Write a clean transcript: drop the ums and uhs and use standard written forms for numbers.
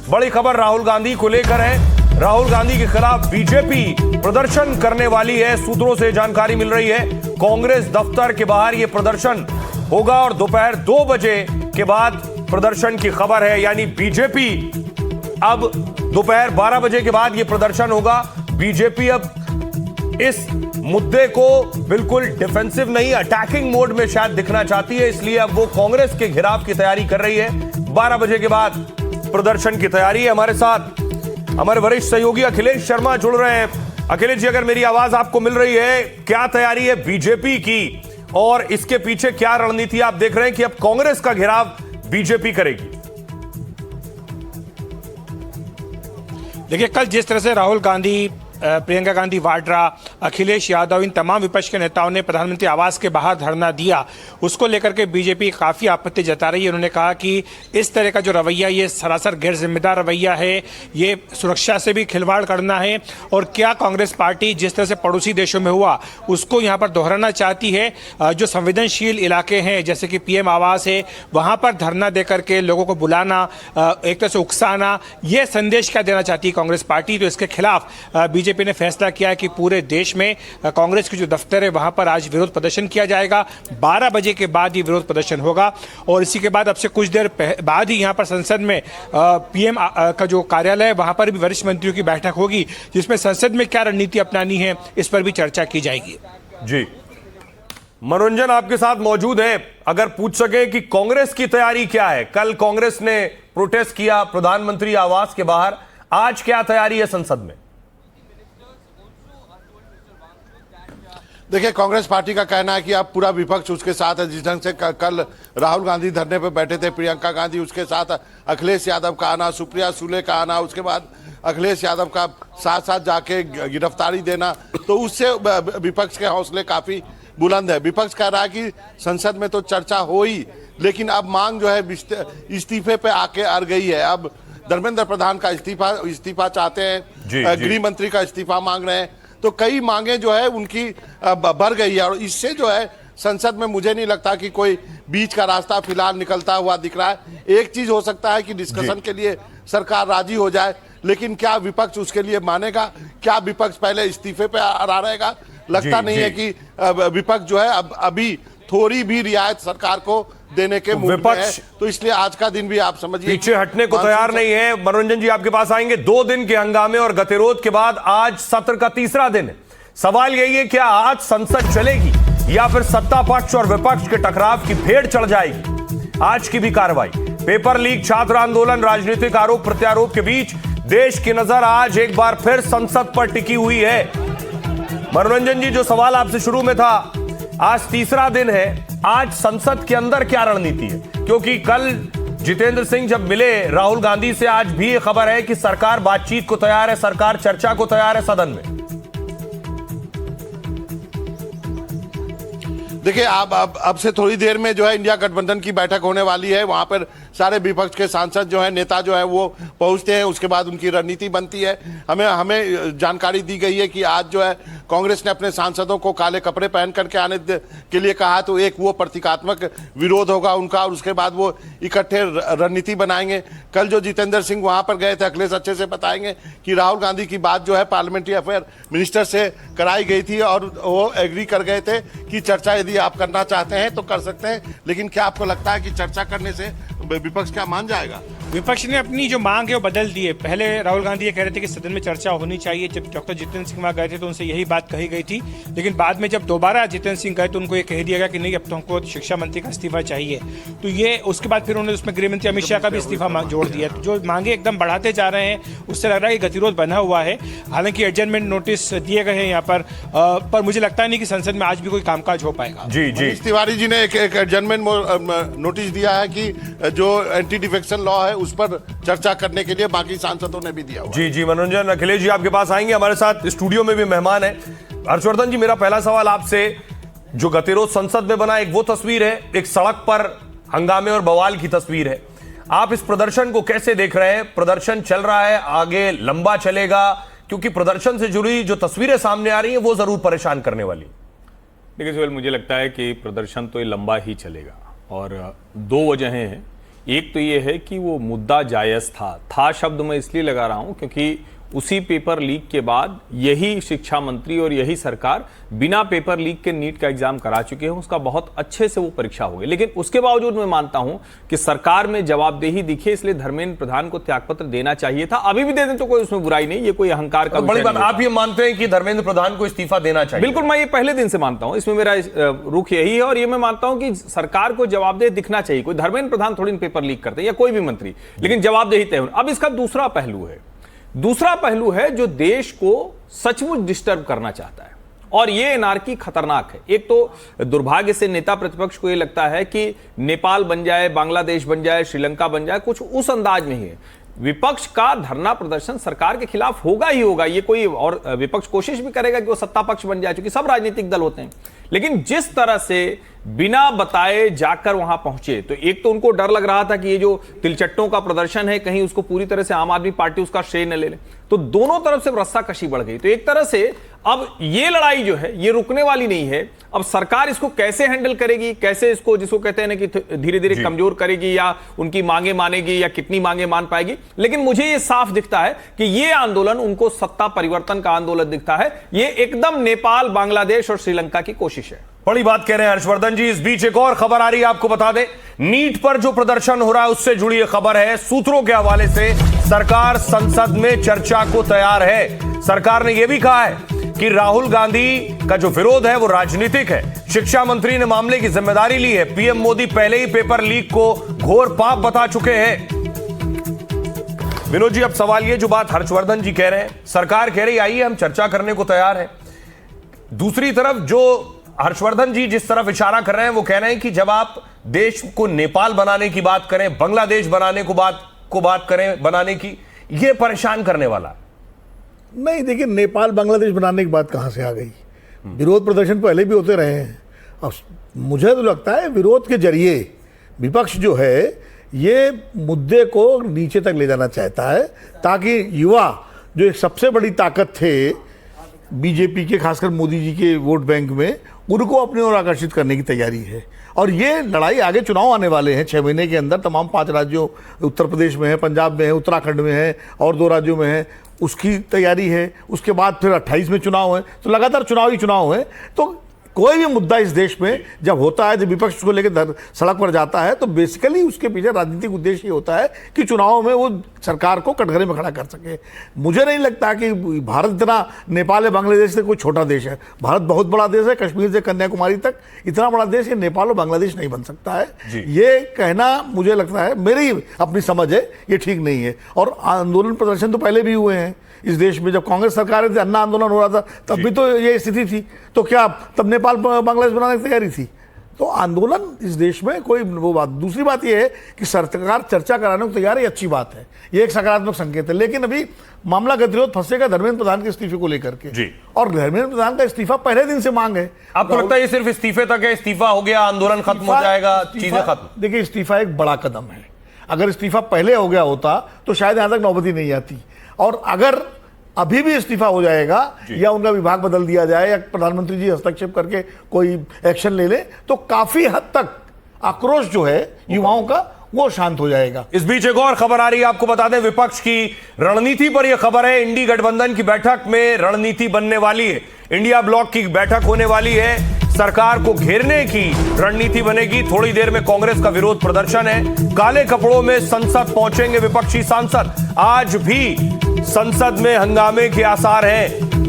बड़ी खबर राहुल गांधी को लेकर है। राहुल गांधी के खिलाफ बीजेपी प्रदर्शन करने वाली है, सूत्रों से जानकारी मिल रही है। कांग्रेस दफ्तर के बाहर यह प्रदर्शन होगा और दोपहर 2 बजे के बाद प्रदर्शन की खबर है, यानी बीजेपी अब दोपहर 12 बजे के बाद यह प्रदर्शन होगा। बीजेपी अब इस मुद्दे को बिल्कुल डिफेंसिव नहीं, अटैकिंग मोड में शायद दिखना चाहती है, इसलिए अब वो कांग्रेस के घेराव की तैयारी कर रही है। 12 बजे के बाद प्रदर्शन की तैयारी है। हमारे साथ हमारे वरिष्ठ सहयोगी अखिलेश शर्मा जुड़ रहे हैं। अखिलेश जी, अगर मेरी आवाज आपको मिल रही है, क्या तैयारी है बीजेपी की और इसके पीछे क्या रणनीति आप देख रहे हैं कि अब कांग्रेस का घेराव बीजेपी करेगी? देखिए, कल जिस तरह से राहुल गांधी, प्रियंका गांधी वाड्रा, अखिलेश यादव, इन तमाम विपक्ष के नेताओं ने प्रधानमंत्री आवास के बाहर धरना दिया, उसको लेकर के बीजेपी काफ़ी आपत्ति जता रही है। उन्होंने कहा कि इस तरह का जो रवैया, ये सरासर गैर जिम्मेदार रवैया है, ये सुरक्षा से भी खिलवाड़ करना है और क्या कांग्रेस पार्टी जिस तरह से पड़ोसी देशों में हुआ उसको यहाँ पर दोहराना चाहती है। जो संवेदनशील इलाके हैं जैसे कि पीएम आवास है, वहाँ पर धरना दे करके लोगों को बुलाना, एक तरह से उकसाना, ये संदेश क्या देना चाहती है कांग्रेस पार्टी। तो इसके खिलाफ बीजेपी ने फैसला किया है कि पूरे देश में कांग्रेस के जो दफ्तर है वहां पर आज विरोध प्रदर्शन किया जाएगा। 12 बजे के बाद ये विरोध प्रदर्शन होगा और इसी के बाद अब से कुछ देर बाद ही यहां पर संसद में पीएम का जो कार्यालय है वहां पर भी वरिष्ठ मंत्रियों की बैठक होगी, जिसमें संसद में क्या रणनीति अपनानी है इस पर भी चर्चा की जाएगी। जी, मनोरंजन आपके साथ मौजूद है। अगर पूछ सके कि कांग्रेस की तैयारी क्या है, कल कांग्रेस ने प्रोटेस्ट किया प्रधानमंत्री आवास के बाहर, आज क्या तैयारी है संसद में? देखिए, कांग्रेस पार्टी का कहना है कि अब पूरा विपक्ष उसके साथ है। जिस ढंग से कल राहुल गांधी धरने पर बैठे थे, प्रियंका गांधी, उसके साथ अखिलेश यादव का आना, सुप्रिया सुले का आना, उसके बाद अखिलेश यादव का साथ साथ जाके गिरफ्तारी देना, तो उससे विपक्ष के हौसले काफ़ी बुलंद है। विपक्ष कह रहा है कि संसद में तो चर्चा हो ही, लेकिन अब मांग जो है इस्तीफे पे आके अड़ गई है। अब धर्मेंद्र प्रधान का इस्तीफा चाहते हैं, गृह मंत्री का इस्तीफा मांग रहे हैं, तो कई मांगे जो है उनकी बढ़ गई है और इससे जो है संसद में मुझे नहीं लगता कि कोई बीच का रास्ता फिलहाल निकलता हुआ दिख रहा है। एक चीज हो सकता है कि डिस्कशन के लिए सरकार राजी हो जाए, लेकिन क्या विपक्ष उसके लिए मानेगा? क्या विपक्ष पहले इस्तीफे पे आ रहेगा? लगता नहीं है कि विपक्ष जो है अब अभी थोड़ी भी रियायत सरकार को देने के मूड में है, तो इसलिए आज का दिन भी आप समझिए पीछे हटने को तैयार नहीं है। मनोरंजन जी, आपके पास आएंगे। 2 दिन के हंगामे और गतिरोध के बाद आज सत्र का तीसरा दिन है। सवाल यही है, क्या आज संसद चलेगी या फिर सत्ता पक्ष और विपक्ष के टकराव की भेड़ चढ़ जाएगी? आज की भी कार्रवाई, पेपर लीक, छात्र आंदोलन, राजनीतिक आरोप प्रत्यारोप के बीच देश की नजर आज एक बार फिर संसद पर टिकी हुई है। मनोरंजन जी, जो सवाल आपसे शुरू में था, आज तीसरा दिन है, आज संसद के अंदर क्या रणनीति है? क्योंकि कल जितेंद्र सिंह जब मिले राहुल गांधी से, आज भी ये खबर है कि सरकार बातचीत को तैयार है, सरकार चर्चा को तैयार है सदन में। देखिए, अब से थोड़ी देर में जो है इंडिया गठबंधन की बैठक होने वाली है। वहां पर सारे विपक्ष के सांसद जो है, नेता जो है वो पहुंचते हैं, उसके बाद उनकी रणनीति बनती है। हमें जानकारी दी गई है कि आज जो है कांग्रेस ने अपने सांसदों को काले कपड़े पहन करके आने के लिए कहा, तो एक वो प्रतीकात्मक विरोध होगा उनका और उसके बाद वो इकट्ठे रणनीति बनाएंगे। कल जो जितेंद्र सिंह वहां पर गए थे, अखिलेश अच्छे से बताएंगे कि राहुल गांधी की बात जो है पार्लियामेंट्री अफेयर मिनिस्टर से कराई गई थी और वो एग्री कर गए थे कि चर्चा यदि आप करना चाहते हैं तो कर सकते हैं। लेकिन क्या आपको लगता है कि चर्चा करने से विपक्ष क्या मान जाएगा? विपक्ष ने अपनी जो मांग है वो बदल दी है। पहले राहुल गांधी ये कह रहे थे कि सदन में चर्चा होनी चाहिए, जब डॉक्टर जितेंद्र सिंह वहां गए थे तो उनसे यही बात कही गई थी, लेकिन बाद में जब दोबारा जितेंद्र सिंह गए तो उनको ये कह दिया गया कि नहीं, अब तो हमको शिक्षा मंत्री का इस्तीफा चाहिए। तो ये उसके बाद फिर उन्होंने उसमें गृह मंत्री अमित शाह का भी इस्तीफा जोड़ दिया। तो जो मांगे एकदम बढ़ाते जा रहे हैं, उससे लग रहा है कि गतिरोध बना हुआ है। हालांकि एडजर्नमेंट नोटिस दिए गए हैं यहाँ पर मुझे लगता नहीं कि संसद में आज भी कोई कामकाज हो पाएगा। जी, तिवारी जी ने एक एडजर्नमेंट नोटिस दिया है कि जो एंटी डिफेक्शन लॉ है उस पर चर्चा करने के लिए बाकी सांसदों ने भी दिया हुआ। जी, मनोरंजन, अखिलेश जी आपके पास आएंगे। हमारे साथ स्टूडियो में भी मेहमान है हर्षवर्धन जी। मेरा पहला सवाल आपसे, जो गतिरोध संसद में बना, एक वो तस्वीर है, एक सड़क पर हंगामे और बवाल की तस्वीर है। आप इस प्रदर्शन को कैसे देख रहे हैं? प्रदर्शन चल रहा है, आगे लंबा चलेगा? क्योंकि प्रदर्शन से जुड़ी जो तस्वीरें सामने आ रही हैं वो जरूर परेशान करने वाली। देखिए सुहेल, मुझे लगता है कि प्रदर्शन तो ये लंबा ही चलेगा और 2 वजहें हैं। एक तो ये है कि वो मुद्दा जायज था शब्द मैं इसलिए लगा रहा हूं क्योंकि उसी पेपर लीक के बाद यही शिक्षा मंत्री और यही सरकार बिना पेपर लीक के नीट का एग्जाम करा चुके हैं, उसका बहुत अच्छे से वो परीक्षा हो गई। लेकिन उसके बावजूद मैं मानता हूं कि सरकार में जवाबदेही दिखे, इसलिए धर्मेंद्र प्रधान को त्यागपत्र देना चाहिए था। अभी भी दे दें तो कोई उसमें बुराई नहीं, ये कोई अहंकार का बड़ी बात। आप ये मानते हैं कि धर्मेंद्र प्रधान को इस्तीफा देना चाहिए? बिल्कुल, मैं ये पहले दिन से मानता हूं, इसमें मेरा रुख यही है। और ये मैं मानता हूं कि सरकार को जवाबदेह दिखना चाहिए। कोई धर्मेंद्र प्रधान थोड़ी पेपर लीक करते हैं या कोई भी मंत्री, लेकिन जवाबदेही तय होना। अब इसका दूसरा पहलू है जो देश को सचमुच डिस्टर्ब करना चाहता है, और ये एनार्की खतरनाक है। एक तो दुर्भाग्य से नेता प्रतिपक्ष को ये लगता है कि नेपाल बन जाए, बांग्लादेश बन जाए, श्रीलंका बन जाए, कुछ उस अंदाज में ही है। विपक्ष का धरना प्रदर्शन सरकार के खिलाफ होगा ही होगा, ये कोई और विपक्ष कोशिश भी करेगा कि वो सत्ता पक्ष बन जाए, क्योंकि सब राजनीतिक दल होते हैं। लेकिन जिस तरह से बिना बताए जाकर वहां पहुंचे, तो एक तो उनको डर लग रहा था कि ये जो तिलचट्टों का प्रदर्शन है कहीं उसको पूरी तरह से आम आदमी पार्टी उसका श्रेय न ले ले, तो दोनों तरफ से रस्साकशी बढ़ गई। तो एक तरह से अब ये लड़ाई जो है ये रुकने वाली नहीं है। अब सरकार इसको कैसे हैंडल करेगी, कैसे इसको, जिसको कहते हैं ना कि धीरे धीरे कमजोर करेगी, या उनकी मांगे मानेगी, या कितनी मांगे मान पाएगी। लेकिन मुझे ये साफ दिखता है कि ये आंदोलन उनको सत्ता परिवर्तन का आंदोलन दिखता है। ये एकदम नेपाल, बांग्लादेश और श्रीलंका की कोशिश है। बड़ी बात कह रहे हैं हर्षवर्धन जी। इस बीच एक और खबर आ रही है, आपको बता दें, नीट पर जो प्रदर्शन हो रहा है उससे जुड़ी यह खबर है। सूत्रों के हवाले से सरकार संसद में चर्चा को तैयार है। सरकार ने यह भी कहा है कि राहुल गांधी का जो विरोध है वो राजनीतिक है। शिक्षा मंत्री ने मामले की जिम्मेदारी ली है। पीएम मोदी पहले ही पेपर लीक को घोर पाप बता चुके हैं। विनोद जी, अब सवाल ये, जो बात हर्षवर्धन जी कह रहे हैं, सरकार कह रही आइए हम चर्चा करने को तैयार है। दूसरी तरफ जो हर्षवर्धन जी जिस तरफ इशारा कर रहे हैं वो कह रहे हैं कि जब आप देश को नेपाल बनाने की बात करें, बांग्लादेश बनाने को बात करें बनाने की, ये परेशान करने वाला नहीं। देखिए, नेपाल बांग्लादेश बनाने की बात कहां से आ गई? विरोध प्रदर्शन पहले भी होते रहे हैं। अब मुझे तो लगता है विरोध के जरिए विपक्ष जो है ये मुद्दे को नीचे तक ले जाना चाहता है, ताकि युवा जो एक सबसे बड़ी ताकत थे बीजेपी के, खासकर मोदी जी के वोट बैंक में, उनको अपनी ओर आकर्षित करने की तैयारी है। और ये लड़ाई आगे चुनाव आने वाले हैं 6 महीने के अंदर, तमाम 5 राज्यों, उत्तर प्रदेश में है, पंजाब में है, उत्तराखंड में है और 2 राज्यों में है, उसकी तैयारी है। उसके बाद फिर 28 में चुनाव है, तो लगातार चुनाव ही चुनाव है। तो कोई भी मुद्दा इस देश में जब होता है, जब विपक्ष को लेकर सड़क पर जाता है, तो बेसिकली उसके पीछे राजनीतिक उद्देश्य ये होता है कि चुनाव में वो सरकार को कटघरे में खड़ा कर सके। मुझे नहीं लगता कि भारत इतना नेपाल या बांग्लादेश से कोई छोटा देश है। भारत बहुत बड़ा देश है, कश्मीर से कन्याकुमारी तक इतना बड़ा देश है, नेपाल और बांग्लादेश नहीं बन सकता है। ये कहना मुझे लगता है, मेरी अपनी समझ है, ये ठीक नहीं है। और आंदोलन प्रदर्शन तो पहले भी हुए हैं इस देश में। जब कांग्रेस सरकार थी, अन्ना आंदोलन हो रहा था, तब भी तो ये स्थिति थी। तो क्या तब नेपाल बांग्लादेश बनाने की तैयारी थी? तो आंदोलन इस देश में कोई वो बात। दूसरी बात यह है कि सरकार चर्चा कराने को तैयार है, अच्छी बात है, ये एक सकारात्मक संकेत है। लेकिन अभी मामला गतिरोध फंसेगा धर्मेंद्र प्रधान के इस्तीफे को लेकर के जी। और धर्मेंद्र प्रधान का इस्तीफा पहले दिन से मांग है। आपको लगता है ये सिर्फ इस्तीफे तक है? इस्तीफा हो गया, आंदोलन खत्म हो जाएगा, चीजें खत्म? देखिए, इस्तीफा एक बड़ा कदम है। अगर इस्तीफा पहले हो गया होता तो शायद यहां तक नौबत ही नहीं आती। और अगर अभी भी इस्तीफा हो जाएगा या उनका विभाग बदल दिया जाए या प्रधानमंत्री जी हस्तक्षेप करके कोई एक्शन ले ले, तो काफी हद तक आक्रोश जो है युवाओं का वो शांत हो जाएगा। इस बीच एक और खबर आ रही है, आपको बता दें, विपक्ष की रणनीति पर यह खबर है। इंडी गठबंधन की बैठक में रणनीति बनने वाली है। इंडिया ब्लॉक की बैठक होने वाली है, सरकार को घेरने की रणनीति बनेगी। थोड़ी देर में कांग्रेस का विरोध प्रदर्शन है। काले कपड़ों में संसद पहुंचेंगे विपक्षी सांसद। आज भी संसद में हंगामे के आसार हैं।